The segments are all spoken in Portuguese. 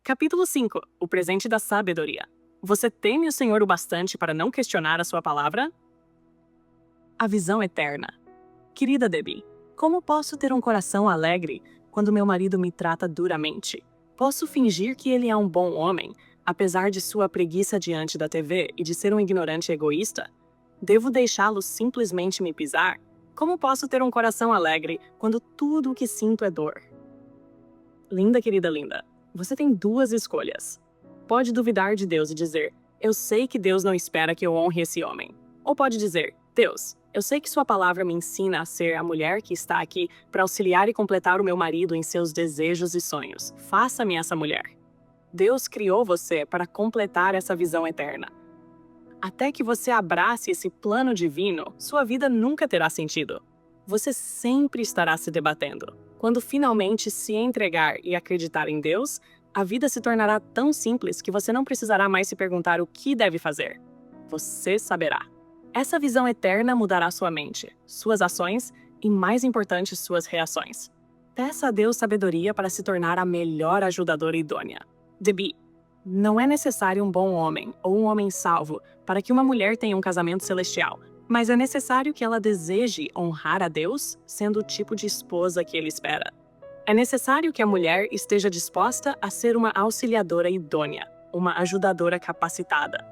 Capítulo 5. O presente da sabedoria. Você teme o Senhor o bastante para não questionar a sua palavra? A visão eterna. Querida Debbie, como posso ter um coração alegre quando meu marido me trata duramente? Posso fingir que ele é um bom homem, apesar de sua preguiça diante da TV e de ser um ignorante egoísta? Devo deixá-lo simplesmente me pisar? Como posso ter um coração alegre quando tudo o que sinto é dor? Linda, querida linda, você tem duas escolhas. Pode duvidar de Deus e dizer, eu sei que Deus não espera que eu honre esse homem. Ou pode dizer, Deus, eu sei que sua palavra me ensina a ser a mulher que está aqui para auxiliar e completar o meu marido em seus desejos e sonhos. Faça-me essa mulher. Deus criou você para completar essa visão eterna. Até que você abrace esse plano divino, sua vida nunca terá sentido. Você sempre estará se debatendo. Quando finalmente se entregar e acreditar em Deus, a vida se tornará tão simples que você não precisará mais se perguntar o que deve fazer. Você saberá. Essa visão eterna mudará sua mente, suas ações e, mais importante, suas reações. Peça a Deus sabedoria para se tornar a melhor ajudadora idônea. Debbie, não é necessário um bom homem ou um homem salvo para que uma mulher tenha um casamento celestial, mas é necessário que ela deseje honrar a Deus, sendo o tipo de esposa que ele espera. É necessário que a mulher esteja disposta a ser uma auxiliadora idônea, uma ajudadora capacitada.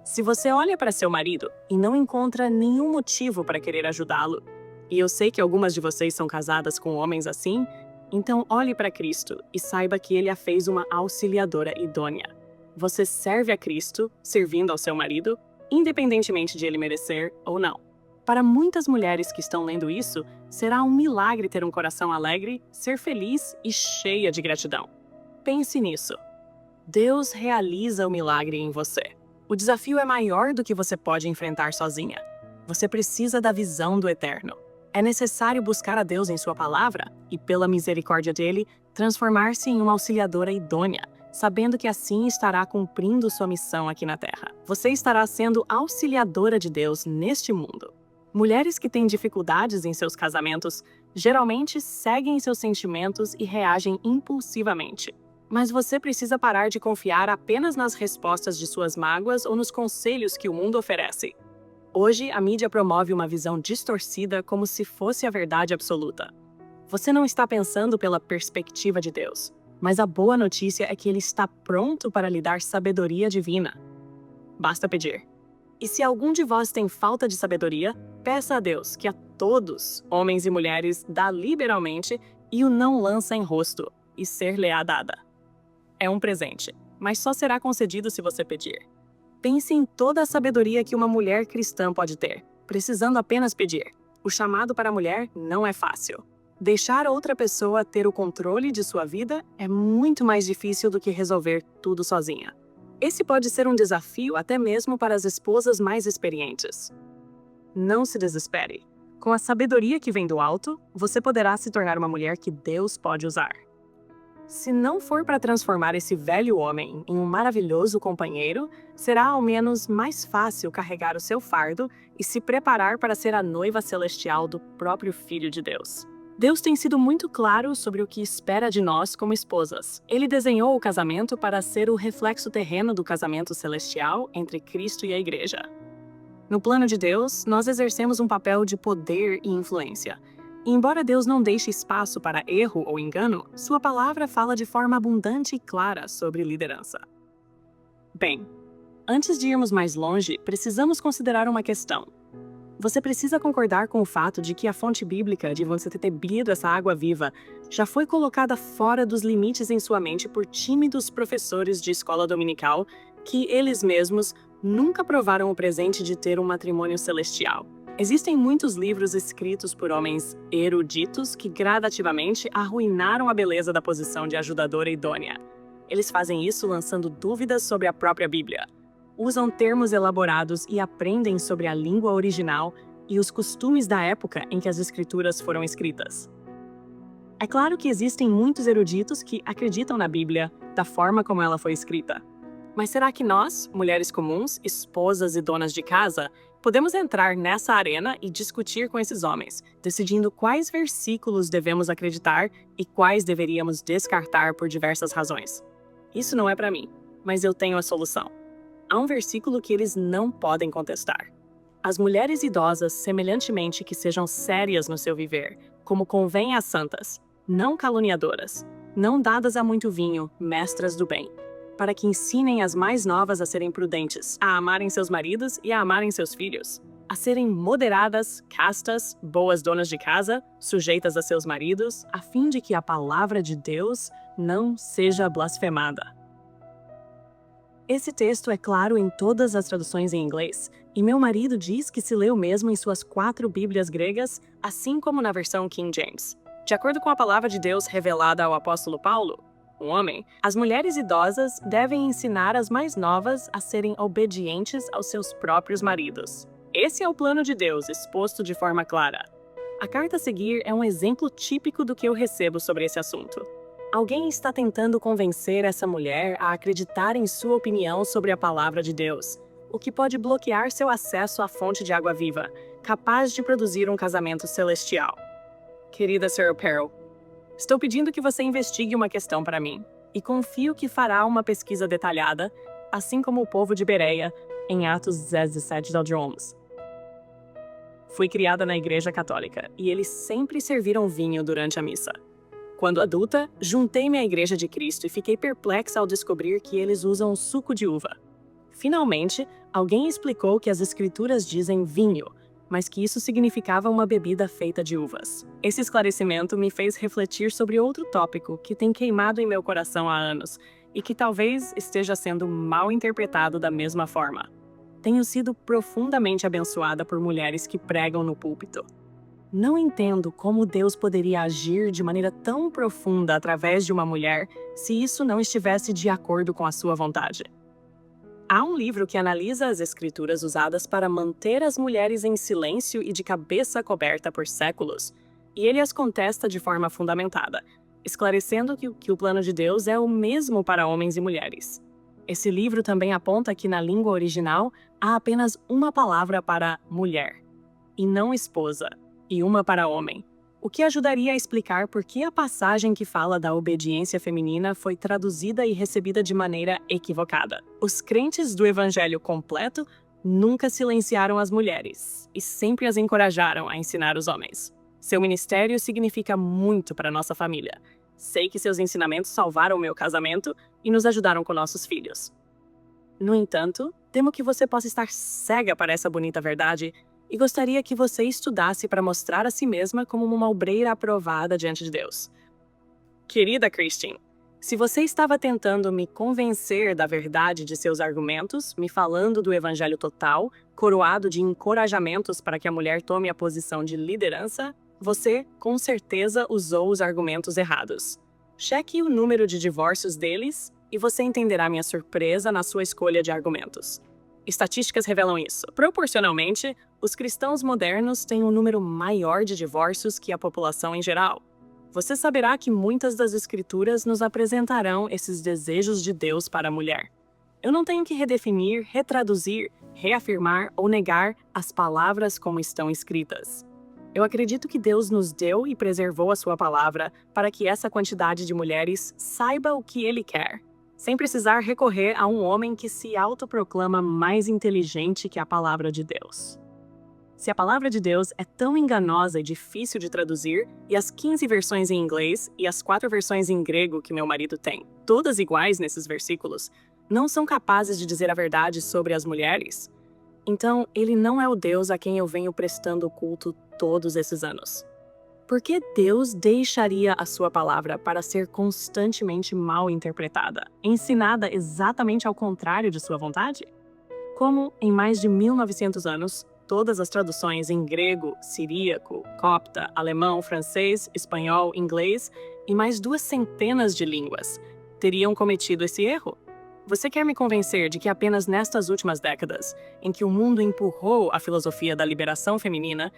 Se você olha para seu marido e não encontra nenhum motivo para querer ajudá-lo, e eu sei que algumas de vocês são casadas com homens assim, então olhe para Cristo e saiba que ele a fez uma auxiliadora idônea. Você serve a Cristo, servindo ao seu marido, independentemente de ele merecer ou não. Para muitas mulheres que estão lendo isso, será um milagre ter um coração alegre, ser feliz e cheia de gratidão. Pense nisso. Deus realiza o milagre em você. O desafio é maior do que você pode enfrentar sozinha. Você precisa da visão do eterno. É necessário buscar a Deus em sua palavra e, pela misericórdia dele, transformar-se em uma auxiliadora idônea, sabendo que assim estará cumprindo sua missão aqui na Terra. Você estará sendo auxiliadora de Deus neste mundo. Mulheres que têm dificuldades em seus casamentos geralmente seguem seus sentimentos e reagem impulsivamente. Mas você precisa parar de confiar apenas nas respostas de suas mágoas ou nos conselhos que o mundo oferece. Hoje, a mídia promove uma visão distorcida como se fosse a verdade absoluta. Você não está pensando pela perspectiva de Deus, mas a boa notícia é que Ele está pronto para lhe dar sabedoria divina. Basta pedir. E se algum de vós tem falta de sabedoria, peça a Deus, que a todos, homens e mulheres, dá liberalmente e o não lança em rosto, e ser-lhe-á dada. É um presente, mas só será concedido se você pedir. Pense em toda a sabedoria que uma mulher cristã pode ter, precisando apenas pedir. O chamado para a mulher não é fácil. Deixar outra pessoa ter o controle de sua vida é muito mais difícil do que resolver tudo sozinha. Esse pode ser um desafio até mesmo para as esposas mais experientes. Não se desespere. Com a sabedoria que vem do alto, você poderá se tornar uma mulher que Deus pode usar. Se não for para transformar esse velho homem em um maravilhoso companheiro, será ao menos mais fácil carregar o seu fardo e se preparar para ser a noiva celestial do próprio Filho de Deus. Deus tem sido muito claro sobre o que espera de nós como esposas. Ele desenhou o casamento para ser o reflexo terreno do casamento celestial entre Cristo e a Igreja. No plano de Deus, nós exercemos um papel de poder e influência. E embora Deus não deixe espaço para erro ou engano, sua palavra fala de forma abundante e clara sobre liderança. Bem, antes de irmos mais longe, precisamos considerar uma questão. Você precisa concordar com o fato de que a fonte bíblica de você ter bebido essa água viva já foi colocada fora dos limites em sua mente por tímidos professores de escola dominical que eles mesmos nunca provaram o presente de ter um matrimônio celestial. Existem muitos livros escritos por homens eruditos que gradativamente arruinaram a beleza da posição de ajudadora idônea. Eles fazem isso lançando dúvidas sobre a própria Bíblia. Usam termos elaborados e aprendem sobre a língua original e os costumes da época em que as escrituras foram escritas. É claro que existem muitos eruditos que acreditam na Bíblia da forma como ela foi escrita. Mas será que nós, mulheres comuns, esposas e donas de casa, podemos entrar nessa arena e discutir com esses homens, decidindo quais versículos devemos acreditar e quais deveríamos descartar por diversas razões? Isso não é para mim, mas eu tenho a solução. Há um versículo que eles não podem contestar. As mulheres idosas, semelhantemente que sejam sérias no seu viver, como convém às santas, não caluniadoras, não dadas a muito vinho, mestras do bem, para que ensinem as mais novas a serem prudentes, a amarem seus maridos e a amarem seus filhos, a serem moderadas, castas, boas donas de casa, sujeitas a seus maridos, a fim de que a palavra de Deus não seja blasfemada. Esse texto é claro em todas as traduções em inglês, e meu marido diz que se leu mesmo em suas 4 Bíblias gregas, assim como na versão King James. De acordo com a palavra de Deus revelada ao apóstolo Paulo, um homem, as mulheres idosas devem ensinar as mais novas a serem obedientes aos seus próprios maridos. Esse é o plano de Deus exposto de forma clara. A carta a seguir é um exemplo típico do que eu recebo sobre esse assunto. Alguém está tentando convencer essa mulher a acreditar em sua opinião sobre a palavra de Deus, o que pode bloquear seu acesso à fonte de água viva, capaz de produzir um casamento celestial. Querida Sir Peril, estou pedindo que você investigue uma questão para mim, e confio que fará uma pesquisa detalhada, assim como o povo de Bereia, em Atos 17 da Dromos. Fui criada na Igreja Católica, e eles sempre serviram vinho durante a missa. Quando adulta, juntei-me à Igreja de Cristo e fiquei perplexa ao descobrir que eles usam suco de uva. Finalmente, alguém explicou que as escrituras dizem vinho, mas que isso significava uma bebida feita de uvas. Esse esclarecimento me fez refletir sobre outro tópico que tem queimado em meu coração há anos e que talvez esteja sendo mal interpretado da mesma forma. Tenho sido profundamente abençoada por mulheres que pregam no púlpito. Não entendo como Deus poderia agir de maneira tão profunda através de uma mulher se isso não estivesse de acordo com a sua vontade. Há um livro que analisa as escrituras usadas para manter as mulheres em silêncio e de cabeça coberta por séculos, e ele as contesta de forma fundamentada, esclarecendo que o plano de Deus é o mesmo para homens e mulheres. Esse livro também aponta que na língua original há apenas uma palavra para mulher, e não esposa, e uma para homem, o que ajudaria a explicar por que a passagem que fala da obediência feminina foi traduzida e recebida de maneira equivocada. Os crentes do evangelho completo nunca silenciaram as mulheres e sempre as encorajaram a ensinar os homens. Seu ministério significa muito para nossa família. Sei que seus ensinamentos salvaram meu casamento e nos ajudaram com nossos filhos. No entanto, temo que você possa estar cega para essa bonita verdade e gostaria que você estudasse para mostrar a si mesma como uma obreira aprovada diante de Deus. Querida Christine, se você estava tentando me convencer da verdade de seus argumentos, me falando do evangelho total, coroado de encorajamentos para que a mulher tome a posição de liderança, você, com certeza, usou os argumentos errados. Cheque o número de divórcios deles e você entenderá minha surpresa na sua escolha de argumentos. Estatísticas revelam isso. Proporcionalmente, os cristãos modernos têm um número maior de divórcios que a população em geral. Você saberá que muitas das escrituras nos apresentarão esses desejos de Deus para a mulher. Eu não tenho que redefinir, retraduzir, reafirmar ou negar as palavras como estão escritas. Eu acredito que Deus nos deu e preservou a sua palavra para que essa quantidade de mulheres saiba o que Ele quer, sem precisar recorrer a um homem que se autoproclama mais inteligente que a palavra de Deus. Se a palavra de Deus é tão enganosa e difícil de traduzir, e as 15 versões em inglês e as 4 versões em grego que meu marido tem, todas iguais nesses versículos, não são capazes de dizer a verdade sobre as mulheres, então ele não é o Deus a quem eu venho prestando culto todos esses anos. Por que Deus deixaria a sua palavra para ser constantemente mal interpretada, ensinada exatamente ao contrário de sua vontade? Como, em mais de 1900 anos, todas as traduções em grego, siríaco, copta, alemão, francês, espanhol, inglês e mais 200 de línguas teriam cometido esse erro? Você quer me convencer de que apenas nestas últimas décadas, em que o mundo empurrou a filosofia da liberação feminina,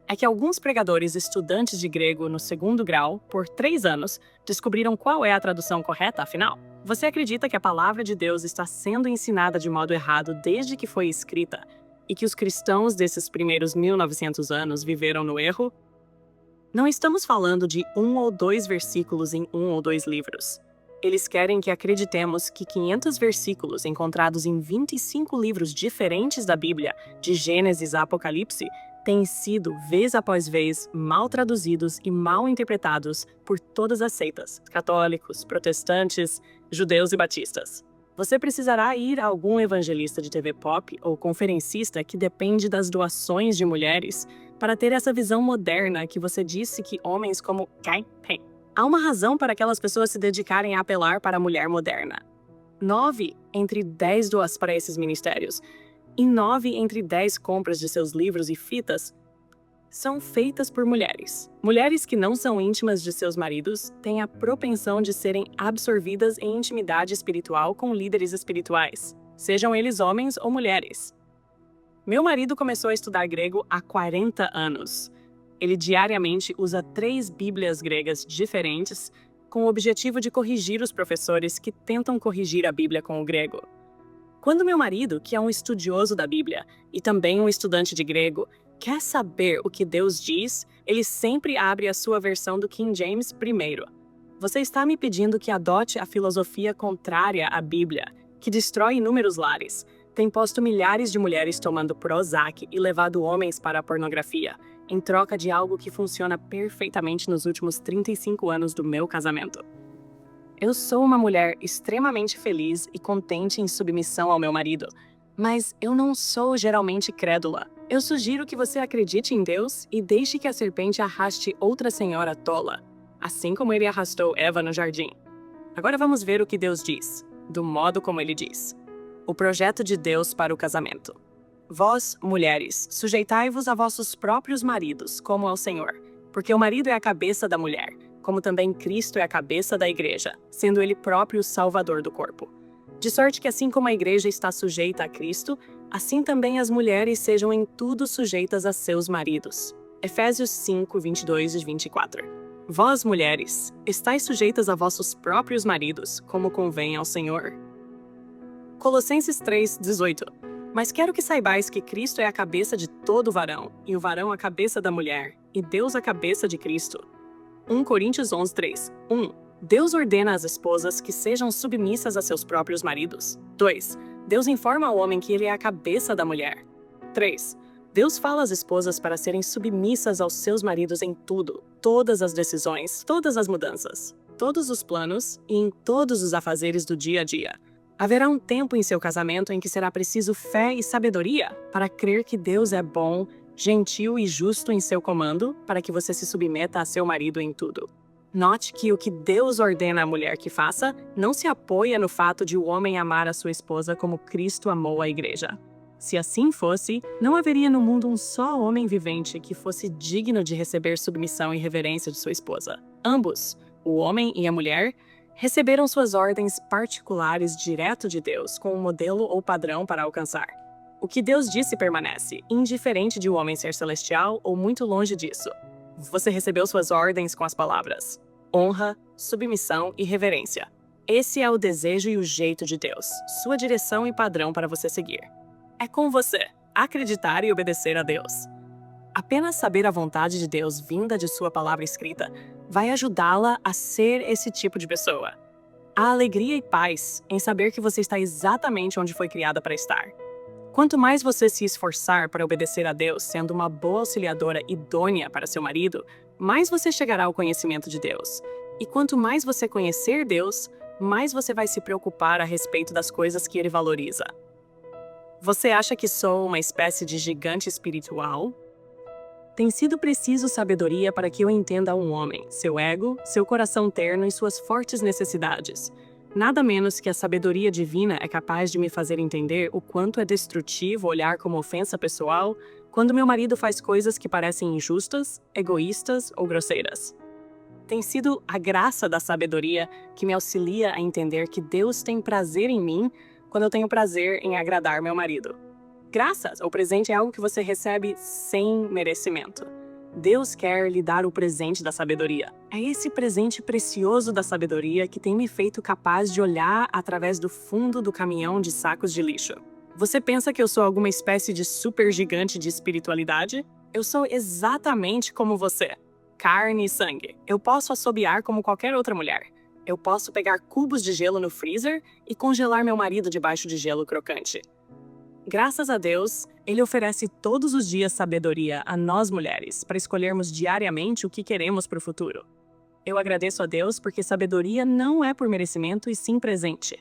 é que alguns pregadores estudantes de grego no 2º grau, por 3 anos, descobriram qual é a tradução correta, afinal? Você acredita que a palavra de Deus está sendo ensinada de modo errado desde que foi escrita e que os cristãos desses primeiros 1900 anos viveram no erro? Não estamos falando de 1 ou 2 versículos em 1 ou 2 livros. Eles querem que acreditemos que 500 versículos encontrados em 25 livros diferentes da Bíblia, de Gênesis a Apocalipse, têm sido, vez após vez, mal traduzidos e mal interpretados por todas as seitas, católicos, protestantes, judeus e batistas. Você precisará ir a algum evangelista de TV pop ou conferencista que depende das doações de mulheres para ter essa visão moderna que você disse que homens como Kai têm. Há uma razão para aquelas pessoas se dedicarem a apelar para a mulher moderna. 9 entre 10 doas para esses ministérios e 9 entre 10 compras de seus livros e fitas são feitas por mulheres. Mulheres que não são íntimas de seus maridos têm a propensão de serem absorvidas em intimidade espiritual com líderes espirituais, sejam eles homens ou mulheres. Meu marido começou a estudar grego há 40 anos. Ele diariamente usa 3 bíblias gregas diferentes com o objetivo de corrigir os professores que tentam corrigir a Bíblia com o grego. Quando meu marido, que é um estudioso da Bíblia e também um estudante de grego, quer saber o que Deus diz, ele sempre abre a sua versão do King James primeiro. Você está me pedindo que adote a filosofia contrária à Bíblia, que destrói inúmeros lares, tem posto milhares de mulheres tomando Prozac e levado homens para a pornografia, em troca de algo que funciona perfeitamente nos últimos 35 anos do meu casamento. Eu sou uma mulher extremamente feliz e contente em submissão ao meu marido, mas eu não sou geralmente crédula. Eu sugiro que você acredite em Deus e deixe que a serpente arraste outra senhora tola, assim como ele arrastou Eva no jardim. Agora vamos ver o que Deus diz, do modo como ele diz. O projeto de Deus para o casamento. Vós, mulheres, sujeitai-vos a vossos próprios maridos, como ao Senhor, porque o marido é a cabeça da mulher, como também Cristo é a cabeça da igreja, sendo ele próprio o salvador do corpo. De sorte que assim como a igreja está sujeita a Cristo, assim também as mulheres sejam em tudo sujeitas a seus maridos. Efésios 5, 22 e 24. Vós, mulheres, estáis sujeitas a vossos próprios maridos, como convém ao Senhor. Colossenses 3, 18. Mas quero que saibais que Cristo é a cabeça de todo varão, e o varão a cabeça da mulher, e Deus a cabeça de Cristo. 1 Coríntios 11, 3. 1. Deus ordena às esposas que sejam submissas a seus próprios maridos. 2. Deus informa ao homem que ele é a cabeça da mulher. 3. Deus fala às esposas para serem submissas aos seus maridos em tudo, todas as decisões, todas as mudanças, todos os planos e em todos os afazeres do dia a dia. Haverá um tempo em seu casamento em que será preciso fé e sabedoria para crer que Deus é bom, gentil e justo em seu comando, para que você se submeta a seu marido em tudo. Note que o que Deus ordena à mulher que faça não se apoia no fato de o homem amar a sua esposa como Cristo amou a igreja. Se assim fosse, não haveria no mundo um só homem vivente que fosse digno de receber submissão e reverência de sua esposa. Ambos, o homem e a mulher, receberam suas ordens particulares direto de Deus, com um modelo ou padrão para alcançar. O que Deus disse permanece, indiferente de o homem ser celestial ou muito longe disso. Você recebeu suas ordens com as palavras: honra, submissão e reverência. Esse é o desejo e o jeito de Deus, sua direção e padrão para você seguir. É com você, acreditar e obedecer a Deus. Apenas saber a vontade de Deus vinda de sua palavra escrita vai ajudá-la a ser esse tipo de pessoa. Há alegria e paz em saber que você está exatamente onde foi criada para estar. Quanto mais você se esforçar para obedecer a Deus, sendo uma boa auxiliadora idônea para seu marido, mais você chegará ao conhecimento de Deus. E quanto mais você conhecer Deus, mais você vai se preocupar a respeito das coisas que Ele valoriza. Você acha que sou uma espécie de gigante espiritual? Tem sido preciso sabedoria para que eu entenda um homem, seu ego, seu coração terno e suas fortes necessidades. Nada menos que a sabedoria divina é capaz de me fazer entender o quanto é destrutivo olhar como ofensa pessoal quando meu marido faz coisas que parecem injustas, egoístas ou grosseiras. Tem sido a graça da sabedoria que me auxilia a entender que Deus tem prazer em mim quando eu tenho prazer em agradar meu marido. Graças ou presente é algo que você recebe sem merecimento. Deus quer lhe dar o presente da sabedoria. É esse presente precioso da sabedoria que tem me feito capaz de olhar através do fundo do caminhão de sacos de lixo. Você pensa que eu sou alguma espécie de super gigante de espiritualidade? Eu sou exatamente como você. Carne e sangue. Eu posso assobiar como qualquer outra mulher. Eu posso pegar cubos de gelo no freezer e congelar meu marido debaixo de gelo crocante. Graças a Deus, Ele oferece todos os dias sabedoria a nós mulheres para escolhermos diariamente o que queremos para o futuro. Eu agradeço a Deus porque sabedoria não é por merecimento e sim presente.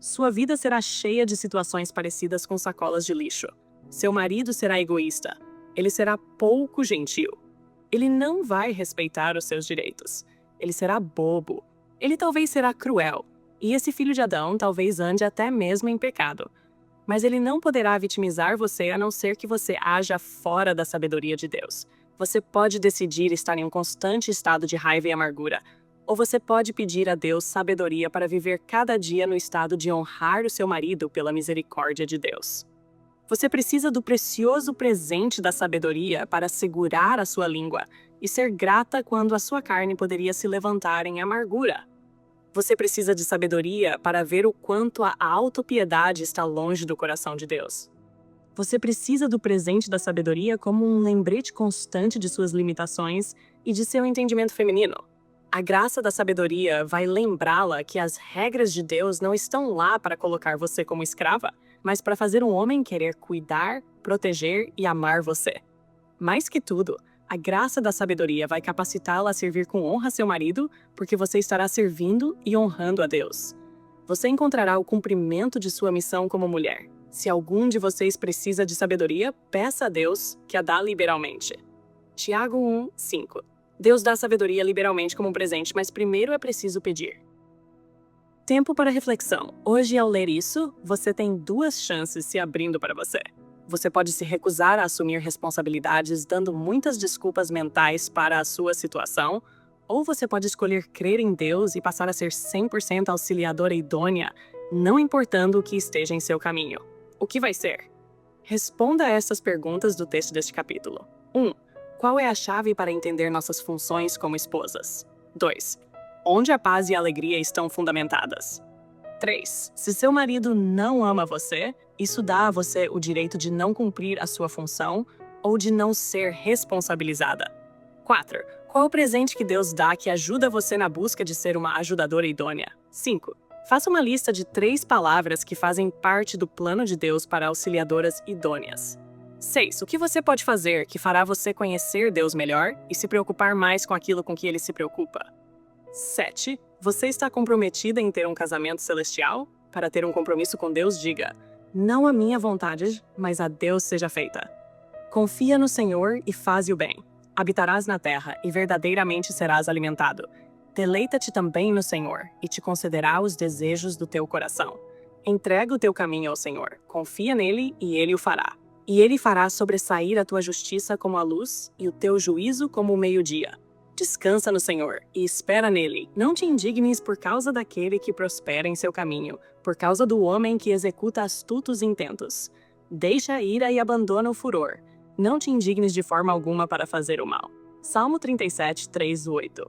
Sua vida será cheia de situações parecidas com sacolas de lixo. Seu marido será egoísta. Ele será pouco gentil. Ele não vai respeitar os seus direitos. Ele será bobo. Ele talvez será cruel. E esse filho de Adão talvez ande até mesmo em pecado. Mas ele não poderá vitimizar você a não ser que você haja fora da sabedoria de Deus. Você pode decidir estar em um constante estado de raiva e amargura, ou você pode pedir a Deus sabedoria para viver cada dia no estado de honrar o seu marido pela misericórdia de Deus. Você precisa do precioso presente da sabedoria para segurar a sua língua e ser grata quando a sua carne poderia se levantar em amargura. Você precisa de sabedoria para ver o quanto a autopiedade está longe do coração de Deus. Você precisa do presente da sabedoria como um lembrete constante de suas limitações e de seu entendimento feminino. A graça da sabedoria vai lembrá-la que as regras de Deus não estão lá para colocar você como escrava, mas para fazer um homem querer cuidar, proteger e amar você. Mais que tudo, a graça da sabedoria vai capacitá-la a servir com honra seu marido, porque você estará servindo e honrando a Deus. Você encontrará o cumprimento de sua missão como mulher. Se algum de vocês precisa de sabedoria, peça a Deus, que a dá liberalmente. Tiago 1:5. Deus dá sabedoria liberalmente como um presente, mas primeiro é preciso pedir. Tempo para reflexão. Hoje, ao ler isso, você tem duas chances se abrindo para você. Você pode se recusar a assumir responsabilidades, dando muitas desculpas mentais para a sua situação, ou você pode escolher crer em Deus e passar a ser 100% auxiliadora idônea, não importando o que esteja em seu caminho. O que vai ser? Responda a estas perguntas do texto deste capítulo. 1. Qual é a chave para entender nossas funções como esposas? 2. Onde a paz e a alegria estão fundamentadas? 3. Se seu marido não ama você, isso dá a você o direito de não cumprir a sua função ou de não ser responsabilizada. 4. Qual o presente que Deus dá que ajuda você na busca de ser uma ajudadora idônea? 5. Faça uma lista de 3 palavras que fazem parte do plano de Deus para auxiliadoras idôneas. 6. O que você pode fazer que fará você conhecer Deus melhor e se preocupar mais com aquilo com que Ele se preocupa? 7. Você está comprometida em ter um casamento celestial? Para ter um compromisso com Deus, diga: não a minha vontade, mas a Deus seja feita. Confia no Senhor e faze o bem. Habitarás na terra e verdadeiramente serás alimentado. Deleita-te também no Senhor e te concederá os desejos do teu coração. Entrega o teu caminho ao Senhor, confia nele e ele o fará. E ele fará sobressair a tua justiça como a luz e o teu juízo como o meio-dia. Descansa no Senhor e espera nele. Não te indignes por causa daquele que prospera em seu caminho, por causa do homem que executa astutos intentos. Deixa a ira e abandona o furor. Não te indignes de forma alguma para fazer o mal. Salmo 37, 3-8.